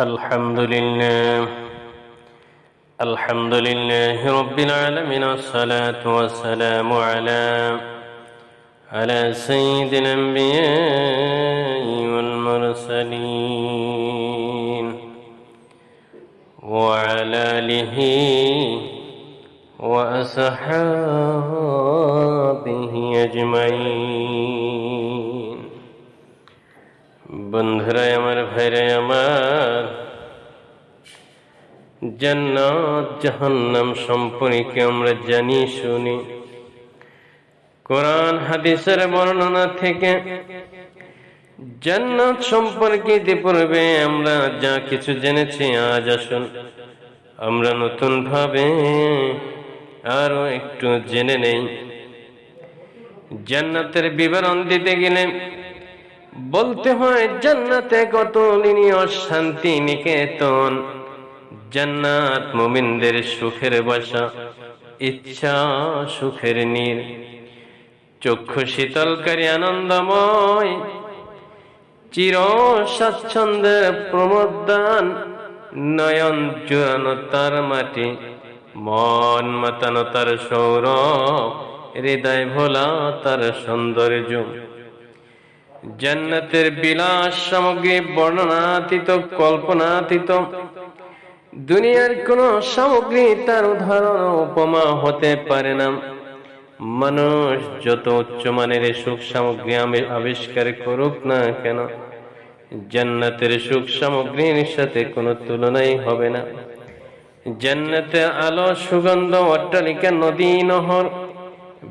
الحمد لله الحمد لله رب العالمين، والصلاة والسلام على سيد الأنبياء والمرسلين وعلى آله وأصحابه أجمعين। বন্ধুরাই আমার, ভাইরাই আমার, জান্নাত জাহান্নাম সম্পর্কে আমরা জানি শুনি। কোরআন হাদিসের বর্ণনা থেকে জান্নাত সম্পর্কে ইতিপূর্বে আমরা যা কিছু জেনেছি, আজ আসুন আমরা নতুন ভাবে আরো একটু জেনে নেই। জান্নাতের বিবরণ দিতে গেলে বলতে হয় জান্নাতে কত লিনীয় শান্তি নিকেতন। জান্নাত মুমিনদের সুখের বাসা, ইচ্ছা সুখের নীর, চক্ষু শীতলকারী আনন্দময়, চির স্বাচ্ছন্দ্যের প্রমোদান, নয়ন জুড়ানো তার মাটি, মন মাতানো তার সৌরভ, হৃদয় ভোলা তার সৌন্দর্য। জান্নাতের বিলাস সামগ্রী বর্ণনাতীত, কল্পনাতীত। দুনিয়ার কোন সামগ্রী তার উদাহরণ উপমা হতে পারে না। মানুষ যত উচ্চমানের সুখ সামগ্রী আবিষ্কার করুক না কেন, জান্নাতের সুখ সামগ্রীর সাথে কোনো তুলনাই হবে না। জান্নাতে আলো, সুগন্ধ, অট্টালিকা, নদী, নহর,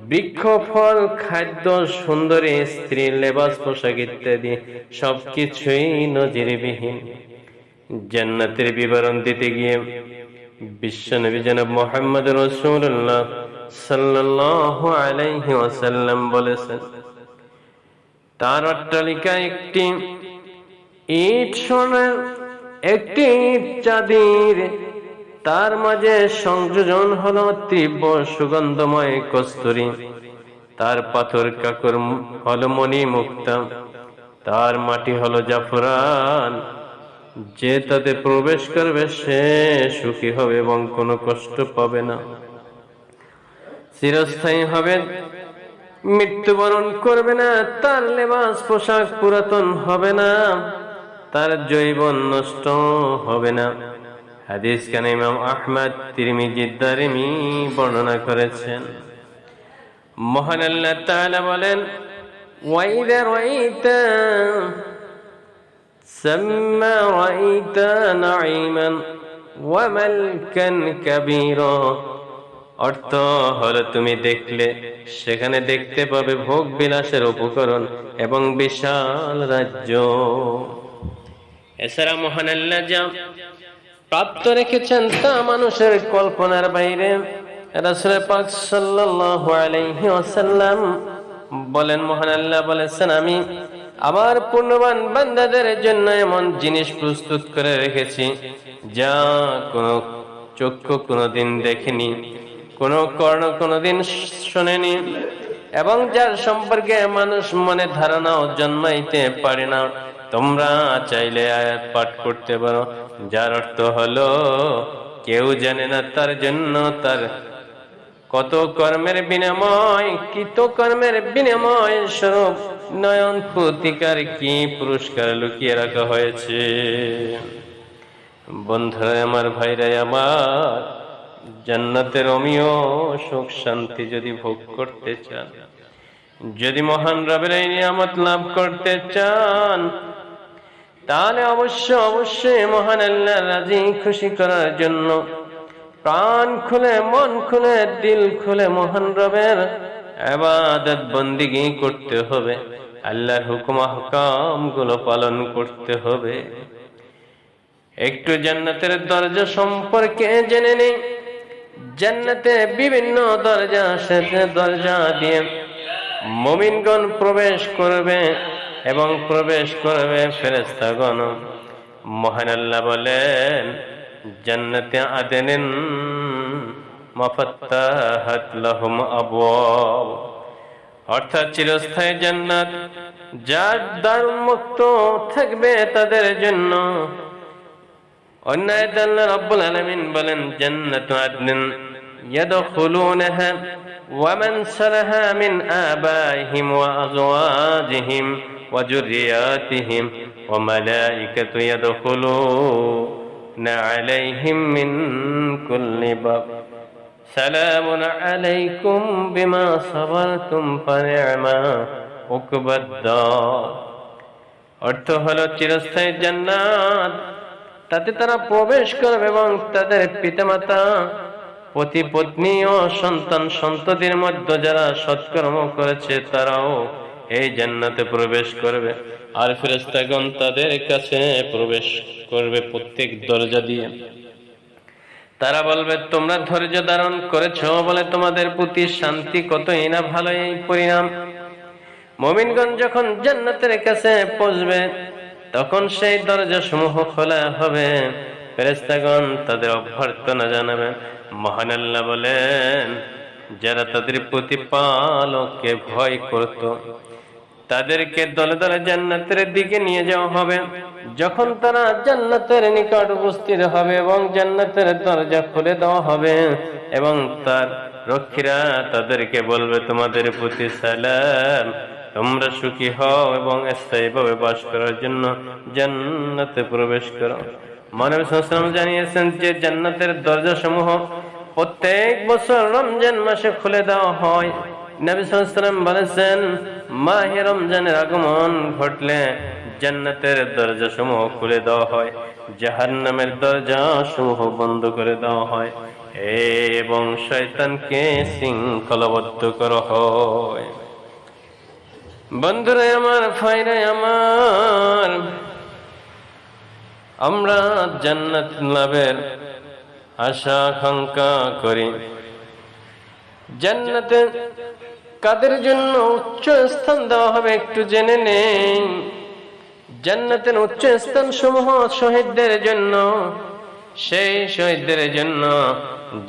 বৃক্ষ, ফল, খাদ্য, সুন্দরী স্ত্রী, লেবাস, পোশাক ইত্যাদি সবকিছুই নজিরবিহীন। জান্নাতের বিবরণ দিতে গিয়ে বিশ্বনবী জনাব মুহাম্মদ রাসূলুল্লাহ সাল্লাল্লাহু আলাইহি ওয়াসাল্লাম বলেছেন, তার অট্টালিকা একটি ইট সোনার, একটি ইট চাঁদির, তার মাঝে সংযোজন হলো তীব্র সুগন্ধময় কস্তুরী, তার পাথর কাকর হলো মণি মুক্তা, তার মাটি হলো জাফরান। যে তাতে প্রবেশ করবে সে সুখী হবে এবং কোনো কষ্ট পাবে না, চিরস্থায়ী হবে, মৃত্যুবরণ করবে না, তার লেবাস পোশাক পুরাতন হবে না, তার যৌবন নষ্ট হবে না। হাদিস খান ইমাম আহমদ, তিরমিজি, দারিমি বর্ণনা করেছেন। মহান আল্লাহ তাআলা বলেন, ওয়াইদা রাইতা সাম্মা রাইতা নাঈমান ওয়া মালকান কাবীরা। অর্থ হলো, তুমি দেখলে সেখানে দেখতে পাবে ভোগ বিলাসের উপকরণ এবং বিশাল রাজ্য। এছাড়া মহান আল্লাহ যা প্রাপ্ত রেখেছেন তা মানুষের কল্পনার বাইরে। রাসূল পাক সাল্লাল্লাহু আলাইহি ওয়াসাল্লাম বলেন, মহান আল্লাহ বলেছেন, আমি আমার পূর্ণবান বান্দাদের জন্য এমন জিনিস প্রস্তুত করে রেখেছি যা কোনো চক্ষু কোনোদিন দেখেনি, কোনো কর্ণ কোনোদিন শোনেনি, এবং যার সম্পর্কে মানুষ মনে ধারণাও জন্মাইতে পারে না। তোমরা চাইলে আয়াত পাঠ করতে পারো, যার অর্থ হলো, কেউ জানে না তার জন্য তার কত কর্মের বিনিময়, কৃতকর্মের বিনিময় স্বরূপ নয়ন ফুতিকার কি পুরস্কার লুকিয়ে রাখা হয়েছে। বন্ধুরা আমার, ভাইরাই আমার, জান্নাতের অমীয় সুখ শান্তি যদি ভোগ করতে চান, যদি মহান রবের এই নিয়ামত লাভ করতে চান, তাহলে অবশ্যই মহান আল্লাহ রাজি খুশি করার জন্য প্রাণ খুলে, মন খুলে, দিল খুলে মহান রবের ইবাদত বন্দেগী করতে হবে, আল্লাহর হুকুম আহকাম গুলো পালন করতে হবে। একটু জান্নাতের দরজা সম্পর্কে জেনে নেই। জান্নাতে বিভিন্ন দরজা আছে, দরজা দিয়ে মুমিনগণ প্রবেশ করবে এবং প্রবেশ করবে ফেরেশতাগণ। মহান আল্লাহ বলেন, জান্নাতে আদেনিন মাফাত্তাহাত লাহুম আবওয়াব, অর্থাৎ চিরস্থায়ী জান্নাত, যার দ্বার মুক্ত থাকবে তাদের জন্য, অন্য আয়াতে আল্লাহ রাব্বুল আলামিন বলেন জান্নাতু আদনিন ইয়াদখুলুনাহা ওয়া মান সালাহা মিন আবাইহিম ওয়া আযওয়াজিহিম ওয়া যুররিয়াতিহিম ওয়া মালাইকাতু ইয়াদখুলুনা আলাইহিম মিন কুল্লি বাব সালামুন আলাইকুম বিমা সাবারতুম ফানি'মা উকবাদ-দার। অর্থ হলো চিরস্থায়ী জান্নাত, তাতে তারা প্রবেশ করবে এবং তাদের পিতামাতা, পতি পত্নী ও সন্তান সন্ততির মধ্যে যারা সৎকর্ম করেছে তারাও এই জান্নাতে প্রবেশ করবে। আর ফেরেশতাগণ তাদের কাছে প্রবেশ করবে প্রত্যেক দরজা দিয়ে। তারা বলবে তোমরা ধৈর্য ধারণ করেছ বলে তোমাদের প্রতি শান্তি কতই না ভালো এই পরিণাম। মুমিনগণ যখন জান্নাতের কাছে পৌঁছবে তখন সেই দরজা সমূহ খোলা হবে, ফেরেশতাগণ তাদের অভ্যর্থনা জানাবেন। মহান আল্লাহ বলেন যারা তাদের প্রতিপালককে ভয় করত তাদেরকে দলে দলে জান্নাতের দিকে নিয়ে যাওয়া হবে। যখন তারা জান্নাতের নিকট উপস্থিত হবে এবং জান্নাতের দরজা খুলে দেওয়া হবে এবং তার রক্ষীরা তাদেরকে বলবে তোমাদের প্রতি সালাম, তোমরা সুখী হও এবং স্থায়ীভাবে বাস করার জন্য জান্নাতে প্রবেশ করো। মহানবী সাল্লাল্লাহু আলাইহি ওয়াসাল্লাম জানিয়েছেন যে জান্নাতের দরজা সমূহ প্রত্যেক বছর রমজান মাসে খুলে দেওয়া হয়। নবী সাল্লাল্লাহু আলাইহি ওয়াসাল্লাম বলেছেন মাহে রমজানের আগমন ঘটলে জান্নাতের দরজা সমূহ খুলে দেওয়া হয়, জাহান্নামের দরজা সমূহ বন্ধ করে দেওয়া হয় এবং শয়তানকে শৃঙ্খলাবদ্ধ করা হয়। বন্ধুরা আমার, ভাইরা আমার, আমরা জান্নাত লাভের আশা আকাঙ্ক্ষা করি। জান্নাতে কাদের জন্য উচ্চ স্থান দেওয়া হবে একটু জেনে নেই। জান্নাতের উচ্চ স্থান সমূহ শহীদদের জন্য, সেই শহীদদের জন্য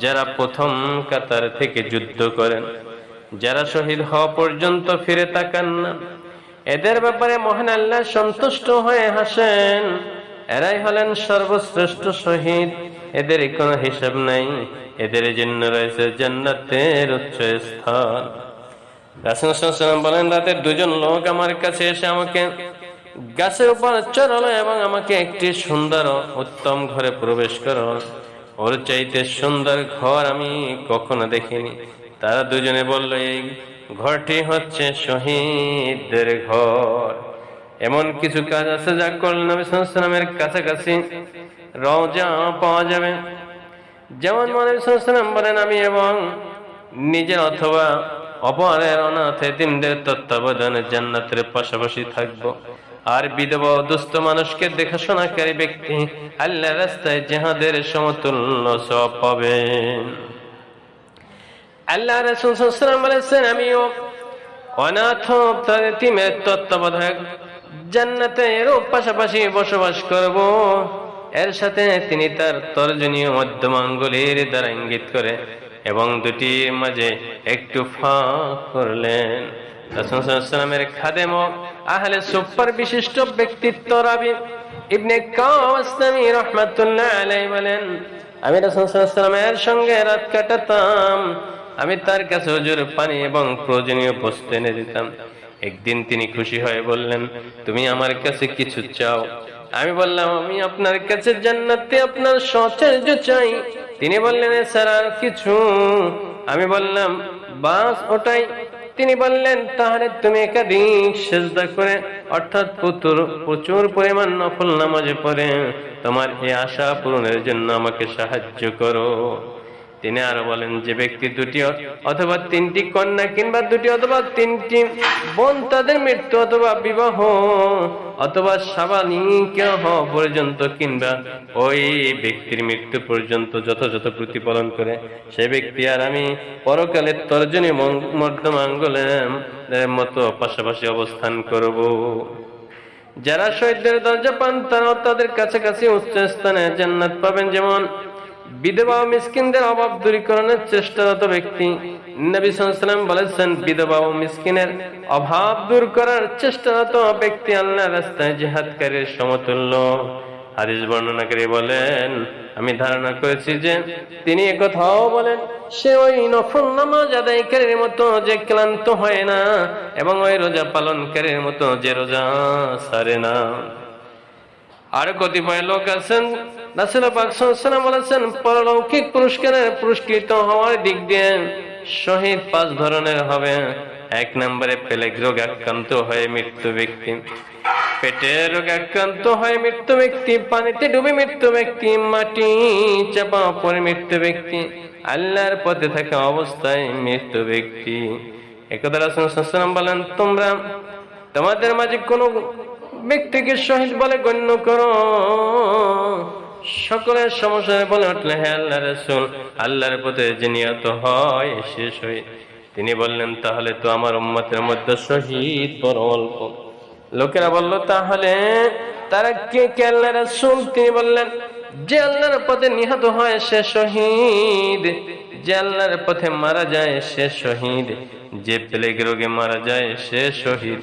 যারা প্রথম কাতার থেকে যুদ্ধ করেন, যারা শহীদ হওয়া পর্যন্ত ফিরে তাকান না। এদের ব্যাপারে মহান আল্লাহ সন্তুষ্ট হয়ে হাসেন। এরাই হলেন সর্বশ্রেষ্ঠ শহীদ, এদের কোনো হিসাব নাই। এদের জন্য রয়েছে জান্নাতের উচ্চ স্থান। রাসূল সাল্লাল্লাহু আলাইহি ওয়াসাল্লাম বলেন রাতের দুজন লোক আমার কাছে এসে আমাকে গাছের উপর চড়ালো এবং আমাকে একটি সুন্দর উত্তম ঘরে প্রবেশ করো। ওর চাইতে সুন্দর ঘর আমি কখনো দেখিনি। তারা দুজনে বলল এই ঘরটি হচ্ছে শহীদদের ঘর। এমন কিছু কাজ আছে যা করলে নবী সাল্লাল্লাহু আলাইহি ওয়াসাল্লামের কাছাকাছি রওজা পাওয়া যাবে। যেমন নবী সাল্লাল্লাহু আলাইহি ওয়াসাল্লাম বলেন আমি এবং নিজে অথবা অপরের অনাথ এতিমদের তত্ত্বাবধানে জান্নাতের পাশাপাশি থাকবো। আর বিধবা ও দুস্থ মানুষকে দেখাশোনাকারী ব্যক্তি আল্লাহর রাস্তায় জিহাদের সমতুল্য সওয়াব পাবেন। আল্লাহ রাসূল সাল্লাল্লাহু আলাইহি ওয়াসাল্লাম বলেছেন আমিও অনাথ এতিমের তত্ত্বাবধায়ক জান্নাতের পাশাপাশি বসবাস করব। এর সাথে তিনি তার তর্জনী মধ্যম আঙ্গুলের দ্বারা ইঙ্গিত করে এবং দুটির মাঝে একটু ফাঁক করলেন। রাসূল সাল্লাল্লাহু আলাইহি ওয়াসাল্লামের খাদেম ও আহলে সুফার বিশিষ্ট ব্যক্তিত্ব রাবি ইবনে কাওয়াসনামী রাহমাতুল্লাহ আলাইহি বলেন আমি রাসূল সাল্লাল্লাহু আলাইহি ওয়াসাল্লামের সঙ্গে রাত কাটাতাম। আমি তার কাছে হুজুর পানি এবং প্রয়োজনীয় বস্তু এনে দিতাম। একদিন তিনি খুশি হয়ে বললেন তুমি আমার কাছে কিছু চাও? আমি বললাম আমি আপনার কাছে জান্নাতে আপনার সাহচর্য চাই। তিনি বললেন এছাড়া আর কিছু? আমি বললাম বাস ওটাই। তিনি বললেন তাহলে তুমি একাধিক সিজদা করে অর্থাৎ প্রচুর পরিমাণ নফল নামাজ পড়ে তোমার এই আশা পূরণের জন্য আমাকে সাহায্য করো। তিনি আরো বলেন যে ব্যক্তি দুটি অথবা তিনটি কন্যা কিংবা দুটি অথবা তিনটি বোন তাদের মৃত্যু অথবা বিবাহ অথবা সাবালিকা হওয়া পর্যন্ত কিংবা ওই ব্যক্তির মৃত্যু পর্যন্ত যথাযথ প্রতিপালন করে সে ব্যক্তি আর আমি পরকালের তর্জনী মধ্যম আঙ্গুলের মতো পাশাপাশি অবস্থান করব। যারা শহীদদের দরজা পান তারাও তাদের কাছাকাছি উচ্চ স্থানে জান্নাত পাবেন। যেমন বিধবা ও মিসকিনদের অভাব দূরীকরণের চেষ্টারত ব্যক্তি, নবী সাল্লাল্লাহু আলাইহি ওয়াসাল্লাম বলেছেন বিধবা ও মিসকিনের অভাব দূর করার চেষ্টারত ব্যক্তি আল্লাহর রাস্তায় জিহাদকারীর সমতুল্য। হাদিস বর্ণনাকারী বলেন, আমি ধারণা করেছি যে তিনি একথাও বলেন, সে ওই নফল নামাজ আদায়কারীর মতো যে ক্লান্ত হয় না, এবং ওই রোজা পালনকারীর মতো যে রোজা ছাড়ে না। আর কতিপয় লোক আছেন, রাসূল পাক সাল্লাল্লাহু আলাইহি ওয়াসাল্লাম বলেছেন, পরলৌকিক পুরস্কারে পুরস্কৃত হওয়ার দিক দিয়ে শহীদ 5 ধরনের হবে। 1 নম্বরে প্লেগ রোগ আক্রান্ত হয়ে মৃত্যু ব্যক্তি, পেটের রোগে আক্রান্ত হয়ে মৃত্যু ব্যক্তি, পানিতে ডুবে মৃত্যু ব্যক্তি, মাটি চাপা পড়ে মৃত্যু ব্যক্তি, আল্লাহর পথে থাকা অবস্থায় মৃত্যু ব্যক্তি। একদা রাসূল সাল্লাল্লাহু আলাইহি ওয়াসাল্লাম বলেন, তোমরা তোমাদের মাঝে কোন ব্যক্তিকে শহীদ বলে গণ্য করো। সকলের সমস্যায় বলে উঠলে, হে আল্লাহর রাসূল, আল্লাহর পথে যে নিহত হয় সে শহীদ। তিনি বললেন, তাহলে তো আমার উম্মতের মধ্যে শহীদ বড় অল্প। লোকেরা বলল, তাহলে তারা কে কে আল্লাহর রাসূল? তিনি বললেন, যে আল্লাহর পথে নিহত হয় সে শহীদ, যে আল্লাহর পথে মারা যায় সে শহীদ, যে প্লেগ রোগে মারা যায় সে শহীদ,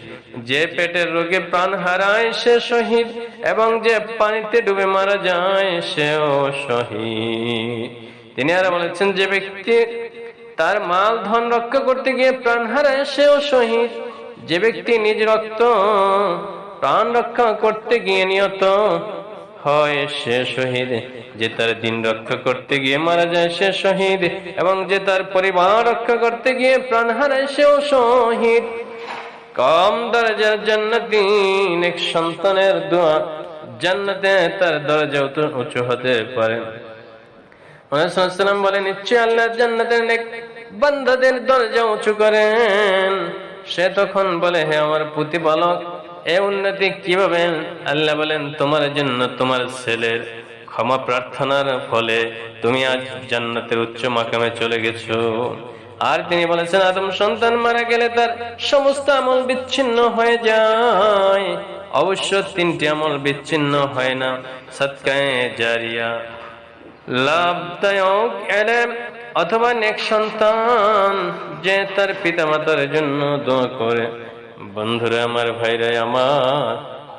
যে পেটের রোগে প্রাণ হারায় সে শহীদ, এবং যে পানিতে ডুবে মারা যায় সেও শহীদ। তিনি আরো বলেছেন, যে ব্যক্তি তার মাল ধন রক্ষা করতে গিয়ে প্রাণ হারায় সেও শহীদ, যে ব্যক্তি নিজ রক্ত প্রাণ রক্ষা করতে গিয়ে নিহত হয় সে শহীদ, যে তার দিন রক্ষা করতে গিয়ে মারা যায় সে শহীদ, এবং যে তার পরিবার রক্ষা করতে গিয়ে প্রাণ হারায় সেও শহীদ। কম দরজার জান্নাতি নেক সন্তানের দোয়া জান্নাতে তার দরজা উঁচু হতে পারে। মুহাম্মদ সাল্লাল্লাহু আলাইহি ওয়াসাল্লাম বলেন, নিশ্চয় আল্লাহ জান্নাতের নেক বান্দাদের দরজা উঁচু করেন। সে তখন বলে, হে আমার প্রতিপালক, এ উন্নতি কিভাবে? আল্লাহ বলেন, তোমার জন্য তোমার ছেলের ক্ষমা প্রার্থনার ফলে তুমি আজ জান্নাতের উচ্চ মাকামে চলে গেছো। আর তিনি বলেছেন, আদম সন্তান মারা গেলে তার সমস্ত আমল বিচ্ছিন্ন হয়ে যায়। অবশ্য 3টি আমল বিচ্ছিন্ন হয় না: সাদকায়ে জারিয়া, লাভদায়ক ইলম, অথবা নেক সন্তান যে তার পিতামাতার জন্য দোয়া করে। বন্ধুরা আমার, ভাইরা আমার,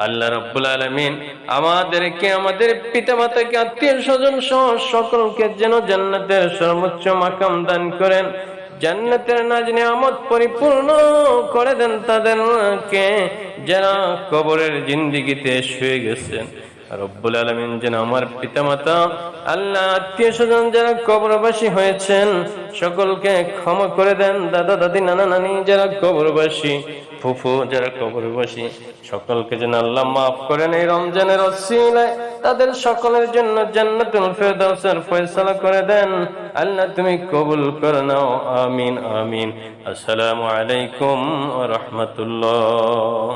আল্লাহ রাব্বুল আলামিন আমাদেরকে, আমাদের পিতামাতাকে, আত্মীয় স্বজন সহ সকলকে যেন জান্নাতের সর্বোচ্চ মাকাম দান করেন, জান্নাতের নাজ নিয়ামত পরিপূর্ণ করে দেন তাদেরকে যারা কবরের জিন্দেগিতে শুয়ে গেছেন। রব্বুল আলামিন যেন আমার পিতামাতা, আল্লাহ, আত্মীয় স্বজন যারা কবরবাসী হয়েছেন সকলকে ক্ষমা করে দেন। দাদা দাদি, নানা নানি যারা কবরবাসী, ফুফু যারা কবরবাসী, সকলকে যেন আল্লাহ মাফ করেন। এই রমজানের ওসিলায় তাদের সকলের জন্য জান্নাতুল ফেরদাউসের ফয়সালা করে দেন। আল্লাহ তুমি কবুল করে নাও, আমিন আমিন। আসসালামু আলাইকুম ওয়া রাহমাতুল্লাহ।